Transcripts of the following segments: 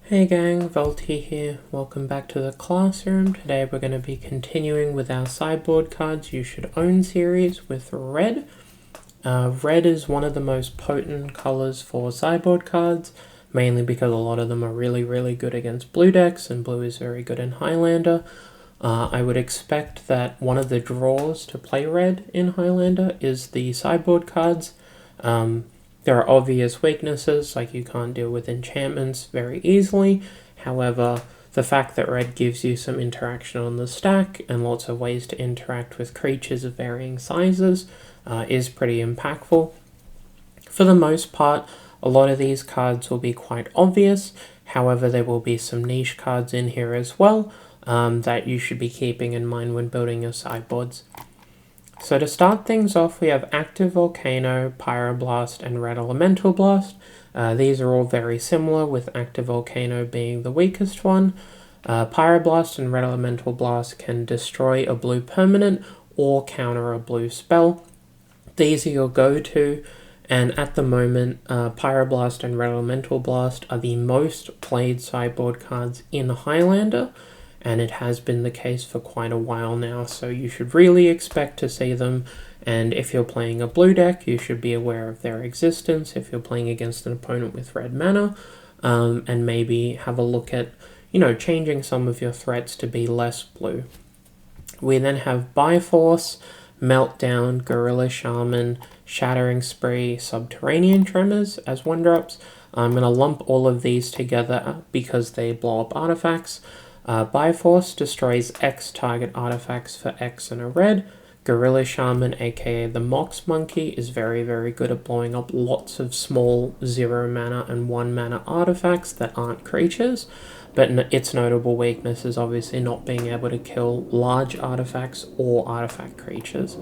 Hey gang, Voltie here. Welcome back to the classroom. Today we're going to be continuing with our Sideboard Cards You Should Own series with red. Red is one of the most potent colors for sideboard cards, mainly because a lot of them are really good against blue decks, and blue is very good in Highlander. I would expect that one of the draws to play red in Highlander is the sideboard cards. There are obvious weaknesses, like you can't deal with enchantments very easily. However, the fact that red gives you some interaction on the stack and lots of ways to interact with creatures of varying sizes is pretty impactful. For the most part, a lot of these cards will be quite obvious. However, there will be some niche cards in here as well that you should be keeping in mind when building your sideboards. So to start things off, we have Active Volcano, Pyroblast, and Red Elemental Blast. These are all very similar, with Active Volcano being the weakest one. Pyroblast and Red Elemental Blast can destroy a blue permanent or counter a blue spell. These are your go-to, and at the moment, Pyroblast and Red Elemental Blast are the most played sideboard cards in Highlander, and it has been the case for quite a while now, so you should really expect to see them. And if you're playing a blue deck, you should be aware of their existence if you're playing against an opponent with red mana, and maybe have a look at, changing some of your threats to be less blue. We then have Bifrost, Meltdown, Gorilla Shaman, Shattering Spree, Subterranean Tremors as 1-drops. I'm going to lump all of these together because they blow up artifacts. Bifrost destroys X target artifacts for X and a red. Gorilla Shaman, aka the Mox Monkey, is very good at blowing up lots of small 0 mana and 1 mana artifacts that aren't creatures, but its notable weakness is obviously not being able to kill large artifacts or artifact creatures.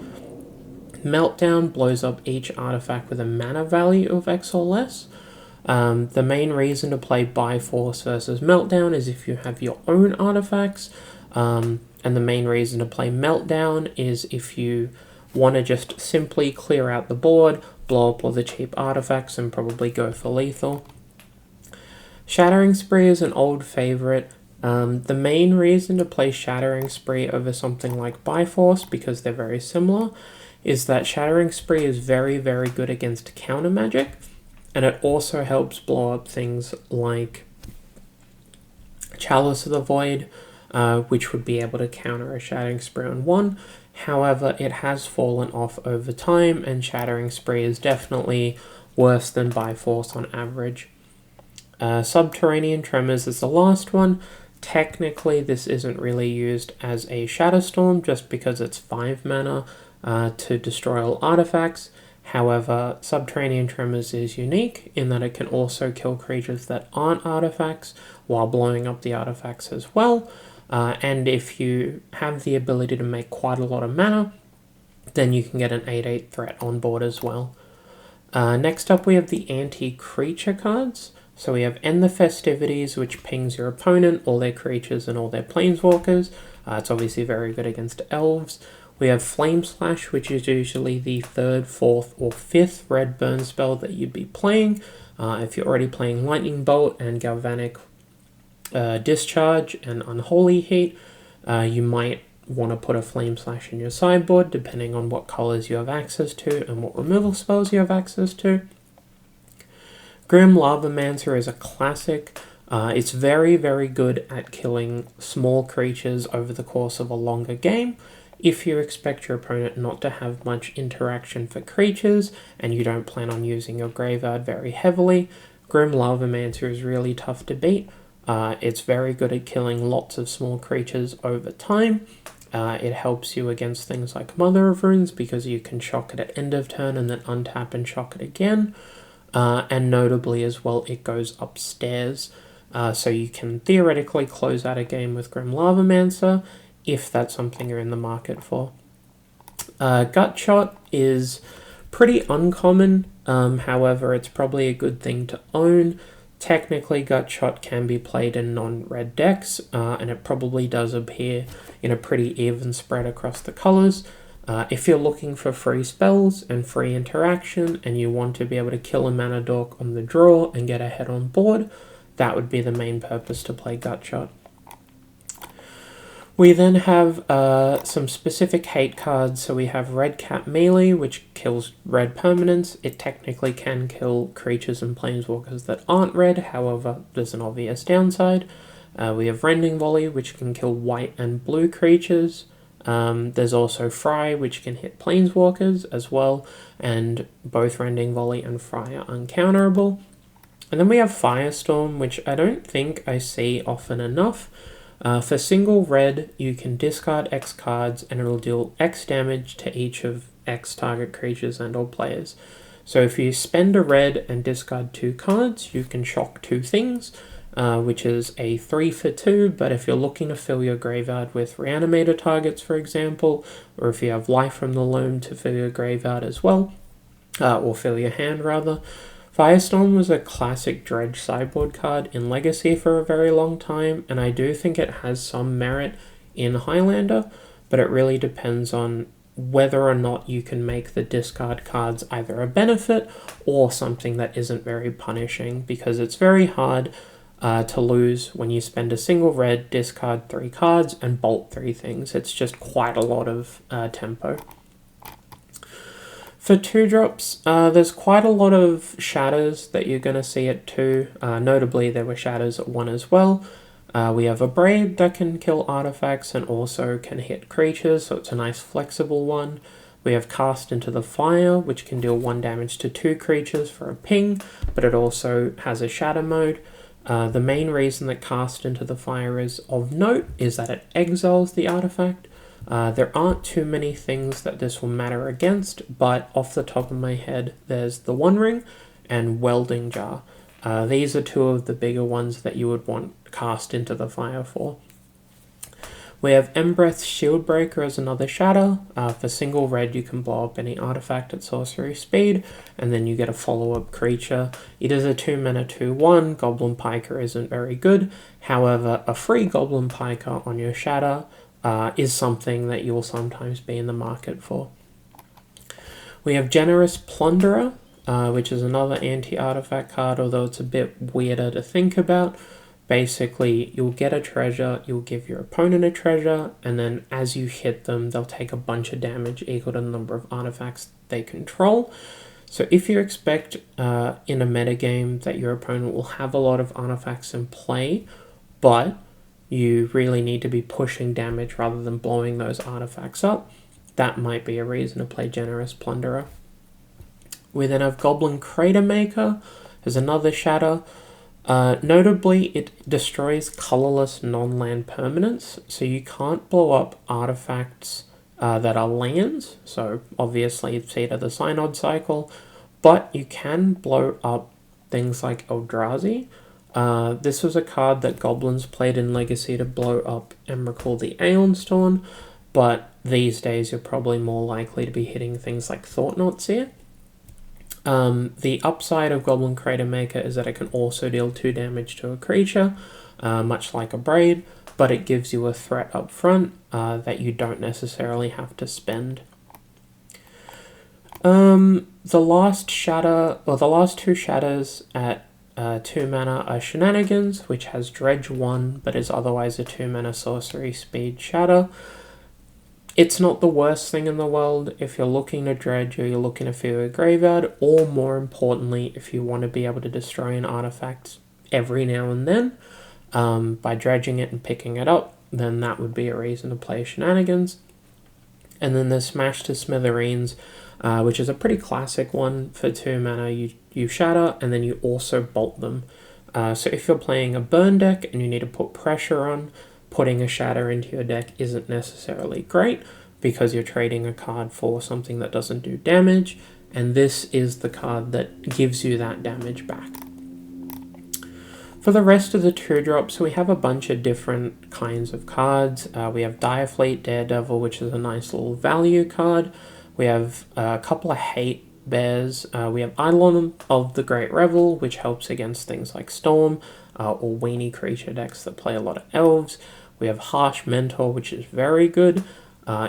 Meltdown blows up each artifact with a mana value of X or less. The main reason to play Bifrost versus Meltdown is if you have your own artifacts, and the main reason to play Meltdown is if you want to just simply clear out the board, blow up all the cheap artifacts, and probably go for lethal. Shattering Spree is an old favorite. The main reason to play Shattering Spree over something like Bifrost, because they're very similar, is that Shattering Spree is very good against counter magic. And it also helps blow up things like Chalice of the Void, which would be able to counter a Shattering Spree on 1. However, it has fallen off over time, and Shattering Spree is definitely worse than Bifrost on average. Subterranean Tremors is the last one. Technically, this isn't really used as a Shatterstorm, just because it's 5 mana to destroy all artifacts. However, Subterranean Tremors is unique in that it can also kill creatures that aren't artifacts while blowing up the artifacts as well. And if you have the ability to make quite a lot of mana, then you can get an 8/8 threat on board as well. Next up, we have the anti-creature cards. So we have End the Festivities, which pings your opponent, all their creatures, and all their planeswalkers. It's obviously very good against elves. We have Flame Slash, which is usually the 3rd, 4th, or 5th red burn spell that you'd be playing. If you're already playing Lightning Bolt and Galvanic Discharge and Unholy Heat, you might want to put a Flame Slash in your sideboard, depending on what colors you have access to and what removal spells you have access to. Grim Lavamancer is a classic. It's very good at killing small creatures over the course of a longer game. If you expect your opponent not to have much interaction for creatures, and you don't plan on using your graveyard very heavily, Grim Lavamancer is really tough to beat. It's very good at killing lots of small creatures over time. It helps you against things like Mother of Runes, because you can shock it at end of turn and then untap and shock it again. And notably as well, it goes upstairs. So you can theoretically close out a game with Grim Lavamancer, if that's something you're in the market for. Gutshot is pretty uncommon, however it's probably a good thing to own. Technically, Gutshot can be played in non-red decks, and it probably does appear in a pretty even spread across the colors. If you're looking for free spells and free interaction, and you want to be able to kill a mana dork on the draw and get ahead on board, that would be the main purpose to play Gut Shot. We then have some specific hate cards. So we have Red Cat Melee, which kills red permanents. It technically can kill creatures and planeswalkers that aren't red, however, there's an obvious downside. We have Rending Volley, which can kill white and blue creatures. There's also Fry, which can hit planeswalkers as well, and both Rending Volley and Fry are uncounterable. And then we have Firestorm, which I don't think I see often enough. For single red, you can discard X cards and it'll deal X damage to each of X target creatures and or players. So if you spend a red and discard 2 cards, you can shock 2 things, which is a 3 for 2, but if you're looking to fill your graveyard with reanimator targets, for example, or if you have Life from the Loam to fill your graveyard as well, or fill your hand rather, Firestorm was a classic Dredge sideboard card in Legacy for a very long time, and I do think it has some merit in Highlander, but it really depends on whether or not you can make the discard cards either a benefit or something that isn't very punishing, because it's very hard to lose when you spend a single red, discard 3 cards, and bolt 3 things. It's just quite a lot of tempo. For 2-drops, there's quite a lot of shatters that you're going to see at 2. Notably, there were shatters at 1 as well. We have a Braid that can kill artifacts and also can hit creatures, so it's a nice flexible one. We have Cast into the Fire, which can deal 1 damage to 2 creatures for a ping, but it also has a shatter mode. The main reason that Cast into the Fire is of note is that it exiles the artifact. There aren't too many things that this will matter against, but off the top of my head, there's the One Ring and Welding Jar. These are 2 of the bigger ones that you would want Cast into the Fire for. We have Embreth's Shieldbreaker as another shatter. For single red, you can blow up any artifact at sorcery speed, and then you get a follow-up creature. It is a 2-mana 2/1. Goblin Piker isn't very good. However, a free Goblin Piker on your shatter is something that you'll sometimes be in the market for. We have Generous Plunderer, which is another anti-artifact card, although it's a bit weirder to think about. Basically, you'll get a treasure, you'll give your opponent a treasure, and then as you hit them, they'll take a bunch of damage equal to the number of artifacts they control. So if you expect in a metagame that your opponent will have a lot of artifacts in play, but you really need to be pushing damage rather than blowing those artifacts up, that might be a reason to play Generous Plunderer. We then have Goblin Crater Maker as another shatter. Notably, it destroys colorless non-land permanents, so you can't blow up artifacts that are lands, so obviously it's Seed of the Synod Cycle, but you can blow up things like Eldrazi. This was a card that Goblins played in Legacy to blow up Emrakul the Aeonstorn, but these days you're probably more likely to be hitting things like Thought-Knot Seer. The upside of Goblin Crater Maker is that it can also deal 2 damage to a creature, much like a Braid, but it gives you a threat up front that you don't necessarily have to spend. The last two shatters at 2 mana are Shenanigans, which has Dredge 1, but is otherwise a 2 mana sorcery speed shatter. It's not the worst thing in the world if you're looking to dredge or you're looking to fill a graveyard, or more importantly, if you want to be able to destroy an artifact every now and then by dredging it and picking it up, then that would be a reason to play Shenanigans. And then there's Smash to Smithereens, which is a pretty classic one. For 2 mana, you shatter and then you also bolt them. So if you're playing a burn deck and you need to put pressure on, putting a shatter into your deck isn't necessarily great because you're trading a card for something that doesn't do damage, and this is the card that gives you that damage back. For the rest of the 2-drops, we have a bunch of different kinds of cards. We have Direfleet Daredevil, which is a nice little value card. We have a couple of hate bears. We have Eidolon of the Great Revel, which helps against things like Storm, or weenie creature decks that play a lot of elves. We have Harsh Mentor, which is very good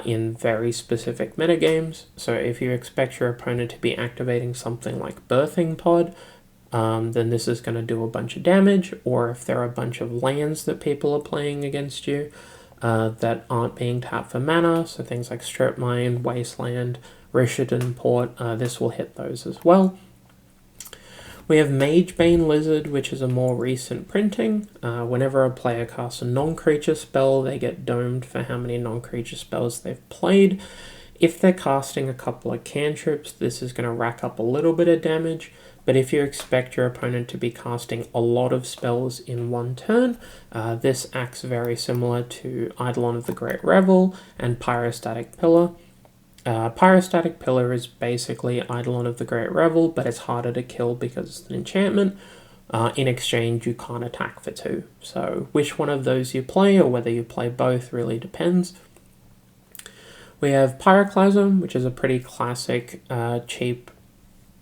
in very specific metagames. So if you expect your opponent to be activating something like Birthing Pod, then this is going to do a bunch of damage, or if there are a bunch of lands that people are playing against you that aren't being tapped for mana, so things like Strip Mine, Wasteland, Rishadan Port, this will hit those as well. We have Magebane Lizard, which is a more recent printing. Whenever a player casts a non-creature spell, they get domed for how many non-creature spells they've played. If they're casting a couple of cantrips, this is going to rack up a little bit of damage, but if you expect your opponent to be casting a lot of spells in one turn, this acts very similar to Eidolon of the Great Revel and Pyrostatic Pillar. Pyrostatic Pillar is basically Eidolon of the Great Revel, but it's harder to kill because it's an enchantment. In exchange, you can't attack for 2. So which one of those you play, or whether you play both, really depends. We have Pyroclasm, which is a pretty classic cheap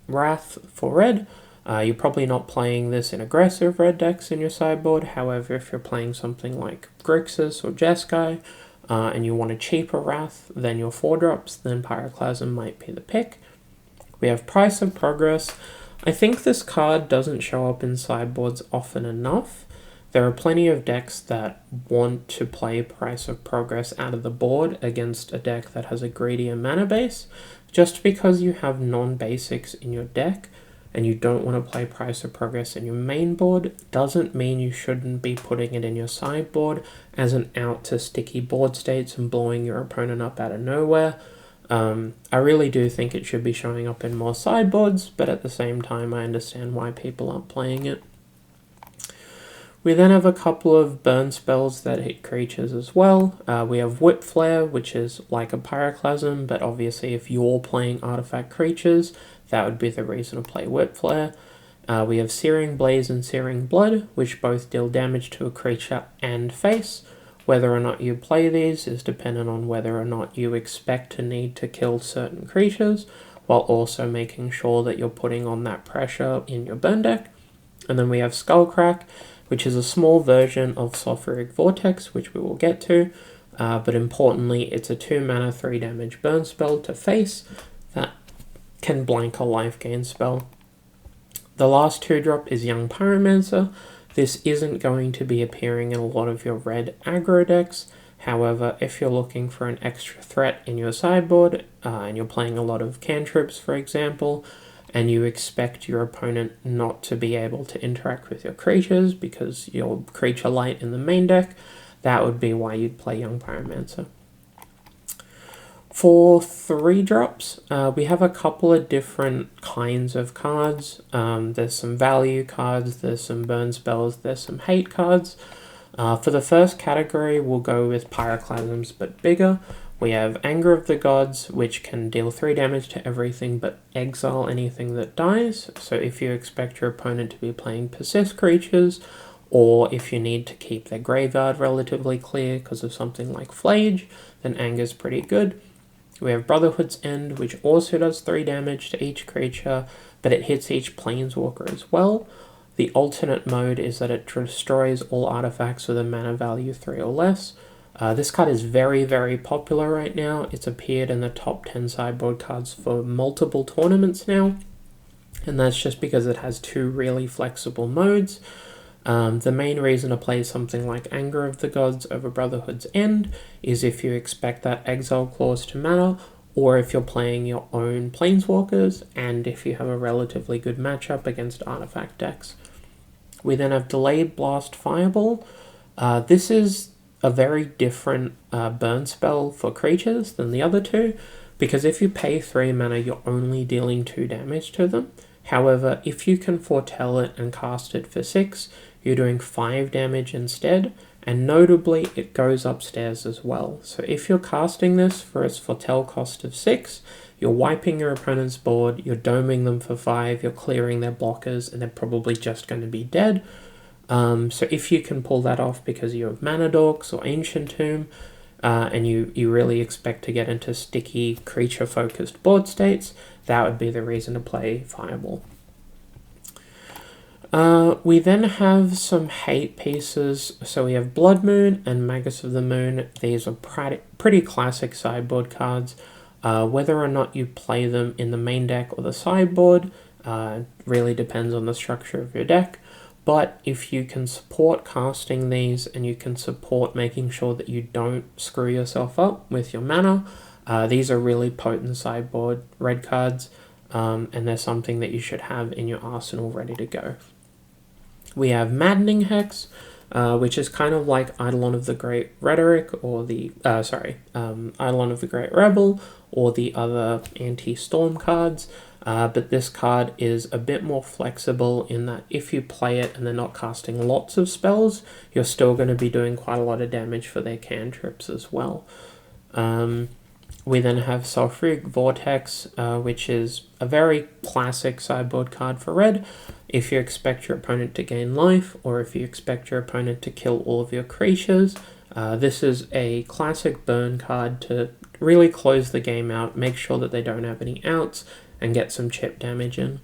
Wrath for red. You're probably not playing this in aggressive red decks in your sideboard. However, if you're playing something like Grixis or Jeskai, and you want a cheaper Wrath than your 4-drops, then Pyroclasm might be the pick. We have Price of Progress. I think this card doesn't show up in sideboards often enough. There are plenty of decks that want to play Price of Progress out of the board against a deck that has a greedier mana base. Just because you have non-basics in your deck and you don't want to play Price of Progress in your main board doesn't mean you shouldn't be putting it in your sideboard as an out to sticky board states and blowing your opponent up out of nowhere. I really do think it should be showing up in more sideboards, but at the same time I understand why people aren't playing it. We then have a couple of burn spells that hit creatures as well. We have Whip Flare, which is like a Pyroclasm, but obviously if you're playing artifact creatures, that would be the reason to play Whip Flare. We have Searing Blaze and Searing Blood, which both deal damage to a creature and face. Whether or not you play these is dependent on whether or not you expect to need to kill certain creatures, while also making sure that you're putting on that pressure in your burn deck. And then we have Skullcrack, which is a small version of Sulfuric Vortex, which we will get to, but importantly, it's a 2-mana, 3-damage burn spell to face that can blank a life gain spell. The last 2-drop is Young Pyromancer. This isn't going to be appearing in a lot of your red aggro decks. However, if you're looking for an extra threat in your sideboard, and you're playing a lot of cantrips, for example, and you expect your opponent not to be able to interact with your creatures because you're creature light in the main deck, that would be why you'd play Young Pyromancer. For 3-drops, we have a couple of different kinds of cards. There's some value cards, there's some burn spells, there's some hate cards. For the first category, we'll go with Pyroclasms, but bigger. We have Anger of the Gods, which can deal 3 damage to everything but exile anything that dies. So if you expect your opponent to be playing Persist creatures, or if you need to keep their graveyard relatively clear because of something like Flage, then Anger's pretty good. We have Brotherhood's End, which also does 3 damage to each creature, but it hits each planeswalker as well. The alternate mode is that it destroys all artifacts with a mana value 3 or less. This card is very, very popular right now. It's appeared in the top 10 sideboard cards for multiple tournaments now, and that's just because it has 2 really flexible modes. The main reason to play something like Anger of the Gods over Brotherhood's End is if you expect that exile clause to matter, or if you're playing your own planeswalkers, and if you have a relatively good matchup against artifact decks. We then have Delayed Blast Fireball. This is a very different burn spell for creatures than the other 2, because if you pay 3 mana, you're only dealing 2 damage to them. However, if you can foretell it and cast it for 6, you're doing 5 damage instead, and notably, it goes upstairs as well. So if you're casting this for its foretell cost of 6, you're wiping your opponent's board, you're doming them for 5, you're clearing their blockers, and they're probably just going to be dead. So if you can pull that off because you have Mana Dorks or Ancient Tomb, and you really expect to get into sticky creature-focused board states, that would be the reason to play Fireball. We then have some hate pieces. So we have Blood Moon and Magus of the Moon. These are pretty classic sideboard cards. Whether or not you play them in the main deck or the sideboard, Really depends on the structure of your deck. But if you can support casting these and you can support making sure that you don't screw yourself up with your mana, these are really potent sideboard red cards, and they're something that you should have in your arsenal ready to go. We have Maddening Hex, which is kind of like Eidolon of the Great Rhetoric, or the, Eidolon of the Great Rebel, or the other anti-storm cards. But this card is a bit more flexible in that if you play it and they're not casting lots of spells, you're still going to be doing quite a lot of damage for their cantrips as well. We then have Sulfuric Vortex, which is a very classic sideboard card for red. If you expect your opponent to gain life, or if you expect your opponent to kill all of your creatures, this is a classic burn card to really close the game out, make sure that they don't have any outs, and get some chip damage in.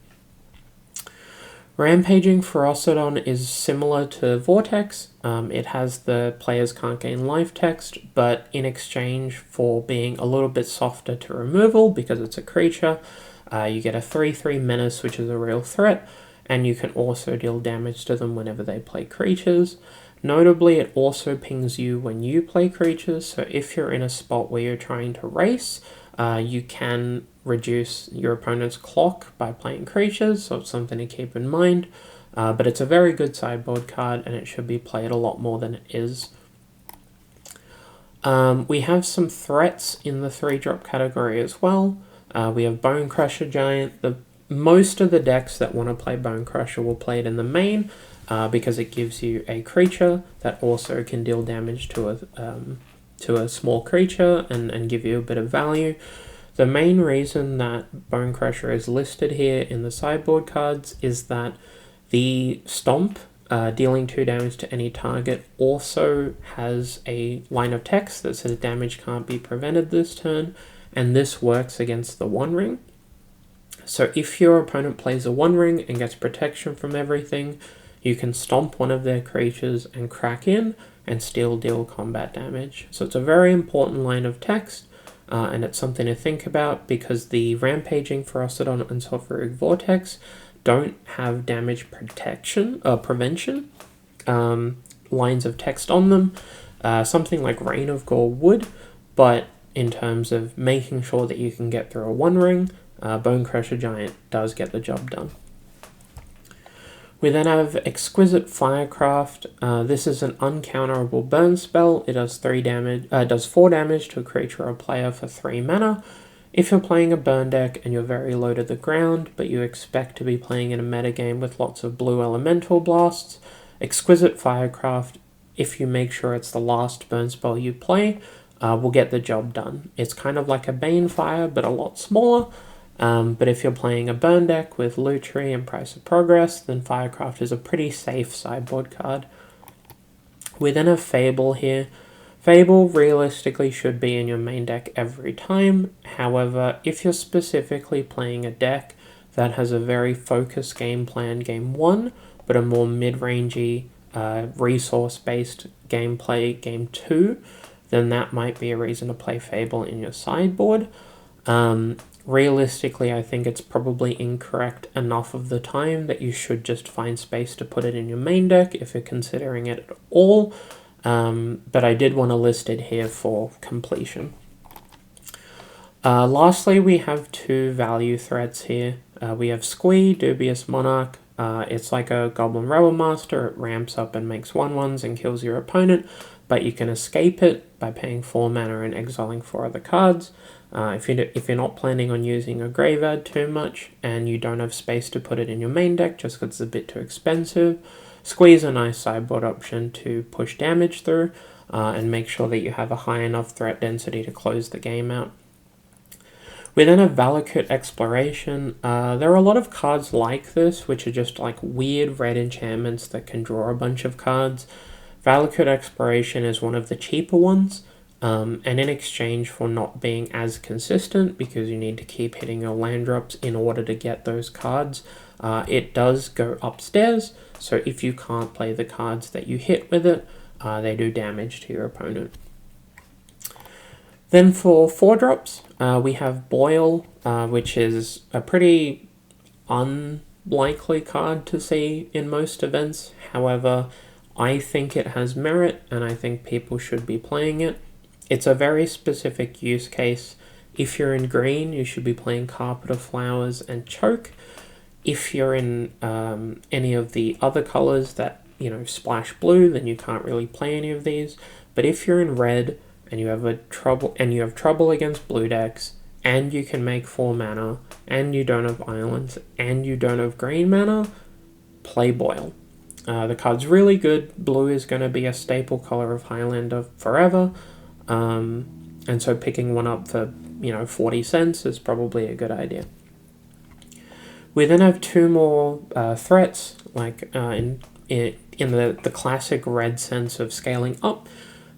Rampaging Ferocidon is similar to Vortex. It has the players can't gain life text, but in exchange for being a little bit softer to removal because it's a creature, you get a 3/3 menace, which is a real threat, and you can also deal damage to them whenever they play creatures. Notably, it also pings you when you play creatures, so if you're in a spot where you're trying to race, you can reduce your opponent's clock by playing creatures, so it's something to keep in mind. But it's a very good sideboard card, and it should be played a lot more than it is. We have some threats in the 3-drop category as well. We have Bone Crusher Giant. Most of the decks that want to play Bone Crusher will play it in the main, because it gives you a creature that also can deal damage to a small creature and give you a bit of value. The main reason that Bone Crusher is listed here in the sideboard cards is that the Stomp, dealing 2 damage to any target, also has a line of text that says damage can't be prevented this turn, and this works against the One Ring. So if your opponent plays a One Ring and gets protection from everything, you can stomp one of their creatures and crack in and still deal combat damage. So it's a very important line of text, and it's something to think about because the Rampaging Ferocidon and Sulfuric Vortex don't have damage prevention lines of text on them. Something like Reign of Gore would, but in terms of making sure that you can get through a One Ring, Bone Crusher Giant does get the job done. We then have Exquisite Firecraft. This is an uncounterable burn spell. It does 4 damage to a creature or player for 3 mana. If you're playing a burn deck and you're very low to the ground, but you expect to be playing in a metagame with lots of blue elemental blasts, Exquisite Firecraft, if you make sure it's the last burn spell you play, will get the job done. It's kind of like a Banefire, but a lot smaller. But if you're playing a burn deck with Lutri and Price of Progress, then Firecraft is a pretty safe sideboard card. We then have Fable here. Fable realistically should be in your main deck every time. However, if you're specifically playing a deck that has a very focused game plan game 1, but a more mid-rangey, resource-based gameplay game 2, then that might be a reason to play Fable in your sideboard. Realistically, I think it's probably incorrect enough of the time that you should just find space to put it in your main deck if you're considering it at all. But I did want to list it here for completion. Lastly, we have 2 value threats here. We have Squee, Dubious Monarch. It's like a Goblin Rebel Master. It ramps up and makes 1/1s and kills your opponent, but you can escape it by paying 4 mana and exiling 4 other cards. If you're not planning on using a graveyard too much and you don't have space to put it in your main deck just because it's a bit too expensive, Squeeze a nice sideboard option to push damage through and make sure that you have a high enough threat density to close the game out. We then have Valakut Exploration. There are a lot of cards like this which are just like weird red enchantments that can draw a bunch of cards. Valakut Exploration is one of the cheaper ones. And in exchange for not being as consistent, because you need to keep hitting your land drops in order to get those cards, it does go upstairs, so if you can't play the cards that you hit with it, they do damage to your opponent. Then for 4 drops, we have Boil, which is a pretty unlikely card to see in most events. However, I think it has merit, and I think people should be playing it. It's a very specific use case. If you're in green, you should be playing Carpet of Flowers and Choke. If you're in any of the other colors that, splash blue, then you can't really play any of these. But if you're in red and you have trouble against blue decks, and you can make 4 mana, and you don't have islands, and you don't have green mana, play Boil. The card's really good. Blue is going to be a staple color of Highlander forever, and so picking one up for 40 cents is probably a good idea. We then have 2 more threats, like in the classic red sense of scaling up.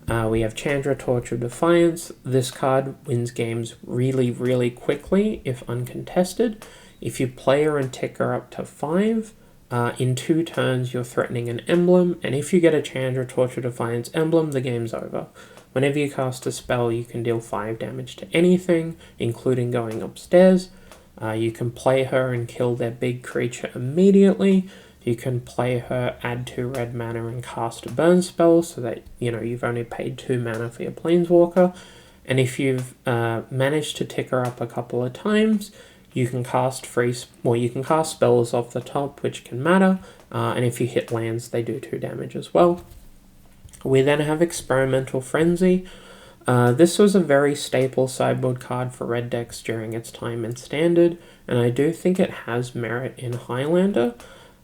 We have Chandra, Torch of Defiance. This card wins games really, really quickly if uncontested. If you play her and tick her up to 5, in 2 turns you're threatening an emblem, and if you get a Chandra, Torch of Defiance emblem, the game's over. Whenever you cast a spell, you can deal 5 damage to anything, including going upstairs. You can play her and kill their big creature immediately. You can play her, add 2 red mana, and cast a burn spell so that you've only paid 2 mana for your Planeswalker. And if you've managed to tick her up a couple of times, you can cast spells off the top, which can matter. And if you hit lands, they do 2 damage as well. We then have Experimental Frenzy. This was a very staple sideboard card for red decks during its time in Standard, and I do think it has merit in Highlander.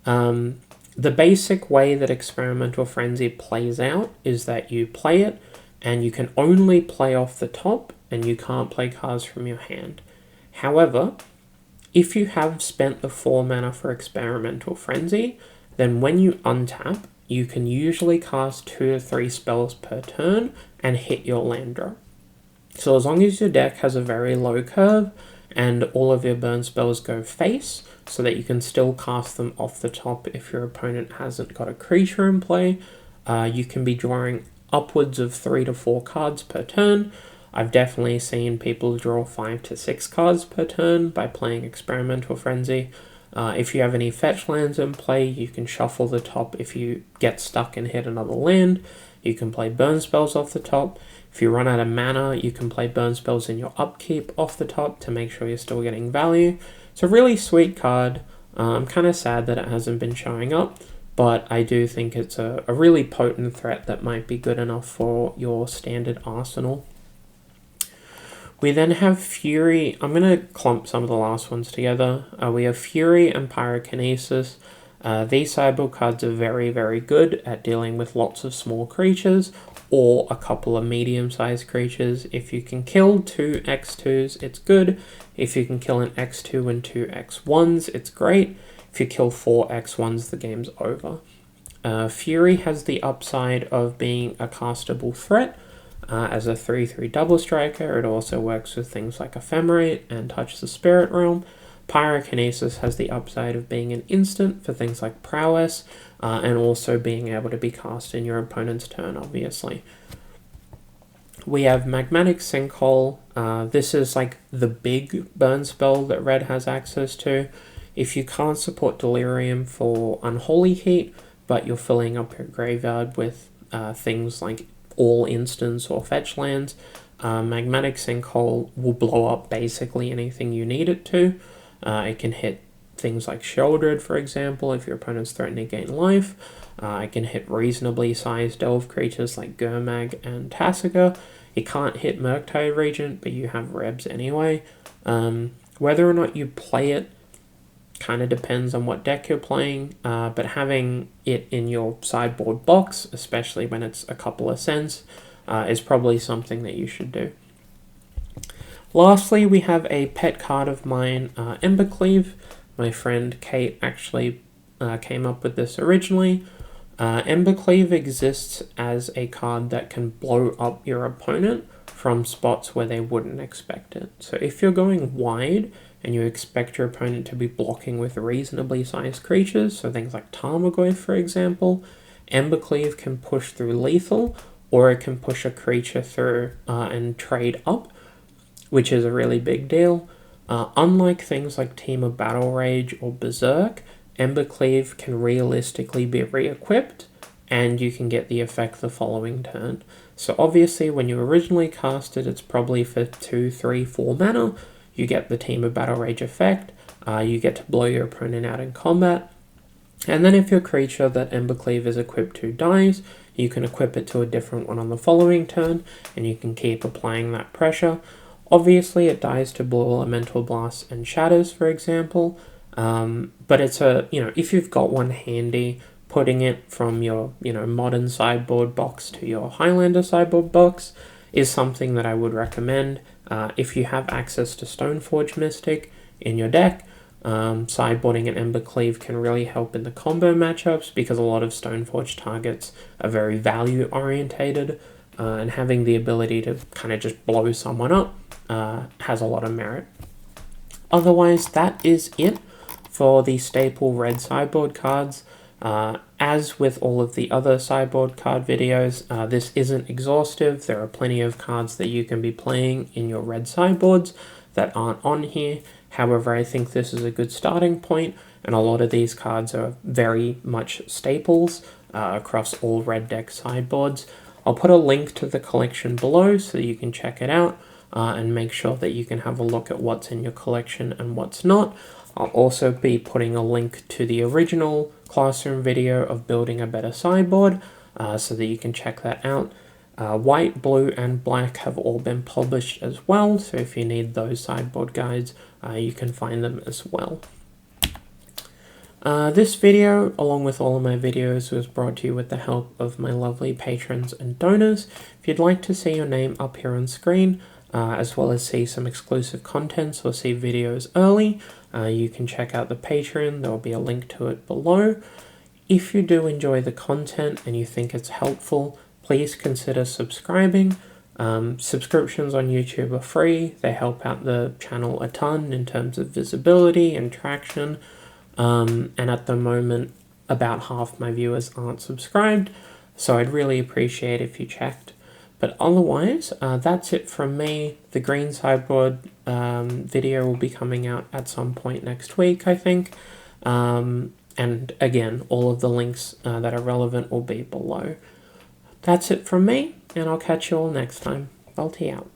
The basic way that Experimental Frenzy plays out is that you play it, and you can only play off the top, and you can't play cards from your hand. However, if you have spent the 4 mana for Experimental Frenzy, then when you untap, you can usually cast 2 or 3 spells per turn and hit your land draw. So as long as your deck has a very low curve and all of your burn spells go face, so that you can still cast them off the top if your opponent hasn't got a creature in play, you can be drawing upwards of 3 to 4 cards per turn. I've definitely seen people draw 5 to 6 cards per turn by playing Experimental Frenzy. If you have any fetch lands in play, you can shuffle the top if you get stuck and hit another land. You can play burn spells off the top. If you run out of mana, you can play burn spells in your upkeep off the top to make sure you're still getting value. It's a really sweet card. I'm kind of sad that it hasn't been showing up, but I do think it's a really potent threat that might be good enough for your Standard arsenal. We then have Fury. I'm going to clump some of the last ones together. We have Fury and Pyrokinesis. These sideboard cards are very, very good at dealing with lots of small creatures or a couple of medium-sized creatures. If you can kill 2 X2s, it's good. If you can kill an X2 and 2 X1s, it's great. If you kill 4 X1s, the game's over. Fury has the upside of being a castable threat. As a 3/3 double striker, it also works with things like Ephemerate and Touch the Spirit Realm. Pyrokinesis has the upside of being an instant for things like Prowess, and also being able to be cast in your opponent's turn, obviously. We have Magmatic Sinkhole. This is like the big burn spell that Red has access to. If you can't support Delirium for Unholy Heat, but you're filling up your graveyard with things like all instants or fetch lands, Magmatic Sinkhole will blow up basically anything you need it to. It can hit things like Sheldred, for example, if your opponent's threatening to gain life. It can hit reasonably sized delve creatures like Gurmag and Tasigur. It can't hit Murktide Regent, but you have Rebs anyway. Whether or not you play it kind of depends on what deck you're playing, but having it in your sideboard box, especially when it's a couple of cents, is probably something that you should do. Lastly, we have a pet card of mine, Embercleave. My friend Kate actually came up with this originally. Embercleave exists as a card that can blow up your opponent from spots where they wouldn't expect it. So if you're going wide and you expect your opponent to be blocking with reasonably sized creatures, so things like Tarmogoyf, for example, Embercleave can push through lethal, or it can push a creature through and trade up, which is a really big deal. Unlike things like Team of Battle Rage or Berserk, Embercleave can realistically be re-equipped, and you can get the effect the following turn. So obviously when you originally cast it, it's probably for 2, 3, 4 mana. You get the Team of Battle Rage effect, you get to blow your opponent out in combat, and then if your creature that Embercleave is equipped to dies, you can equip it to a different one on the following turn, and you can keep applying that pressure. Obviously it dies to Blue Elemental Blasts and Shatters, for example, but it's if you've got one handy, putting it from your, modern sideboard box to your Highlander sideboard box is something that I would recommend. If you have access to Stoneforge Mystic in your deck, sideboarding an Embercleave can really help in the combo matchups because a lot of Stoneforge targets are very value orientated, and having the ability to kind of just blow someone up has a lot of merit. Otherwise, that is it for the staple red sideboard cards. As with all of the other sideboard card videos, this isn't exhaustive. There are plenty of cards that you can be playing in your red sideboards that aren't on here. However, I think this is a good starting point, and a lot of these cards are very much staples across all red deck sideboards. I'll put a link to the collection below so you can check it out and make sure that you can have a look at what's in your collection and what's not. I'll also be putting a link to the original classroom video of building a better sideboard so that you can check that out. White, blue, and black have all been published as well, so if you need those sideboard guides, you can find them as well. This video, along with all of my videos, was brought to you with the help of my lovely patrons and donors. If you'd like to see your name up here on screen, as well as see some exclusive contents or see videos early, you can check out the Patreon. There will be a link to it below. If you do enjoy the content and you think it's helpful, please consider subscribing. Subscriptions on YouTube are free. They help out the channel a ton in terms of visibility and traction. And at the moment, about half my viewers aren't subscribed, so I'd really appreciate if you checked. But otherwise, that's it from me. The green sideboard video will be coming out at some point next week, I think. And again, all of the links that are relevant will be below. That's it from me, and I'll catch you all next time. Voltie out.